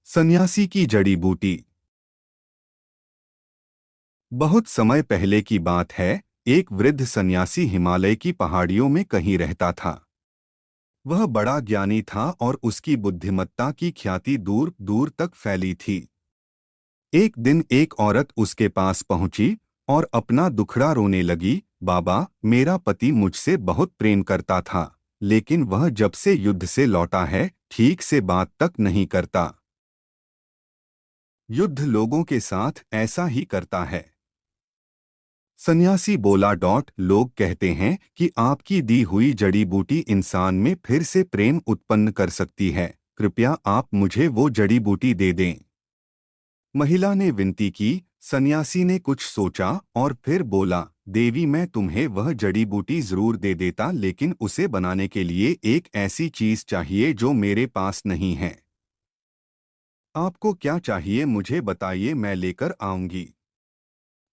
सन्यासी की जड़ी बूटी। बहुत समय पहले की बात है। एक वृद्ध सन्यासी हिमालय की पहाड़ियों में कहीं रहता था। वह बड़ा ज्ञानी था और उसकी बुद्धिमत्ता की ख्याति दूर दूर तक फैली थी। एक दिन एक औरत उसके पास पहुंची और अपना दुखड़ा रोने लगी। बाबा, मेरा पति मुझसे बहुत प्रेम करता था, लेकिन वह जब से युद्ध से लौटा है ठीक से बात तक नहीं करता। युद्ध लोगों के साथ ऐसा ही करता है। सन्यासी बोला। लोग कहते हैं कि आपकी दी हुई जड़ी बूटी इंसान में फिर से प्रेम उत्पन्न कर सकती है। कृपया आप मुझे वो जड़ी बूटी दे दें। महिला ने विनती की। सन्यासी ने कुछ सोचा और फिर बोला, देवी, मैं तुम्हें वह जड़ी बूटी जरूर दे देता, लेकिन उसे बनाने के लिए एक ऐसी चीज चाहिए जो मेरे पास नहीं है। आपको क्या चाहिए मुझे बताइए, मैं लेकर आऊंगी।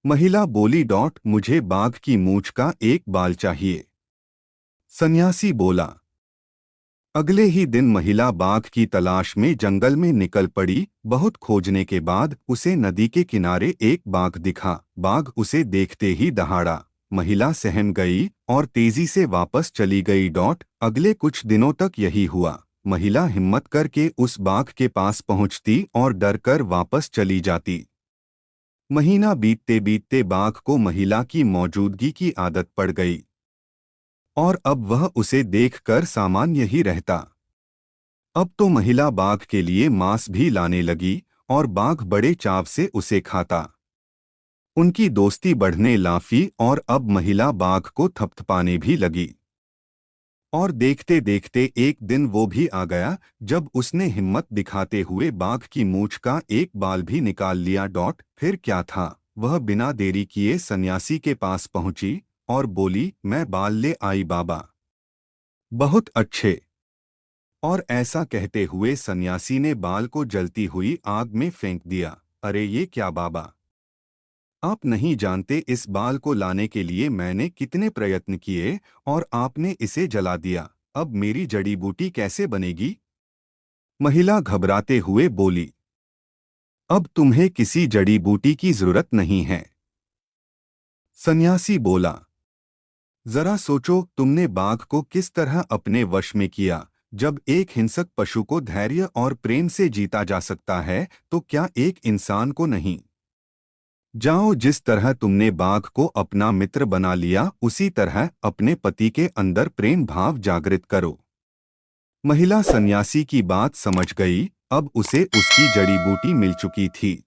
महिला बोली। मुझे बाघ की मूंछ का एक बाल चाहिए। सन्यासी बोला। अगले ही दिन महिला बाघ की तलाश में जंगल में निकल पड़ी। बहुत खोजने के बाद उसे नदी के किनारे एक बाघ दिखा। बाघ उसे देखते ही दहाड़ा। महिला सहम गई और तेजी से वापस चली गई। अगले कुछ दिनों तक यही हुआ। महिला हिम्मत करके उस बाघ के पास पहुंचती और डरकर वापस चली जाती। महीना बीतते बीतते बाघ को महिला की मौजूदगी की आदत पड़ गई और अब वह उसे देखकर सामान्य ही रहता। अब तो महिला बाघ के लिए मांस भी लाने लगी और बाघ बड़े चाव से उसे खाता। उनकी दोस्ती बढ़ने लाफी और अब महिला बाघ को थपथपाने भी लगी। और देखते देखते एक दिन वो भी आ गया जब उसने हिम्मत दिखाते हुए बाघ की मूंछ का एक बाल भी निकाल लिया। फिर क्या था, वह बिना देरी किए सन्यासी के पास पहुंची और बोली, मैं बाल ले आई बाबा। बहुत अच्छे। और ऐसा कहते हुए सन्यासी ने बाल को जलती हुई आग में फेंक दिया। अरे ये क्या बाबा, आप नहीं जानते इस बाल को लाने के लिए मैंने कितने प्रयत्न किए और आपने इसे जला दिया। अब मेरी जड़ी बूटी कैसे बनेगी? महिला घबराते हुए बोली। अब तुम्हें किसी जड़ी बूटी की जरूरत नहीं है। सन्यासी बोला। जरा सोचो, तुमने बाघ को किस तरह अपने वश में किया। जब एक हिंसक पशु को धैर्य और प्रेम से जीता जा सकता है तो क्या एक इंसान को नहीं? जाओ, जिस तरह तुमने बाघ को अपना मित्र बना लिया उसी तरह अपने पति के अंदर प्रेम भाव जागृत करो। महिला सन्यासी की बात समझ गई। अब उसे उसकी जड़ी बूटी मिल चुकी थी।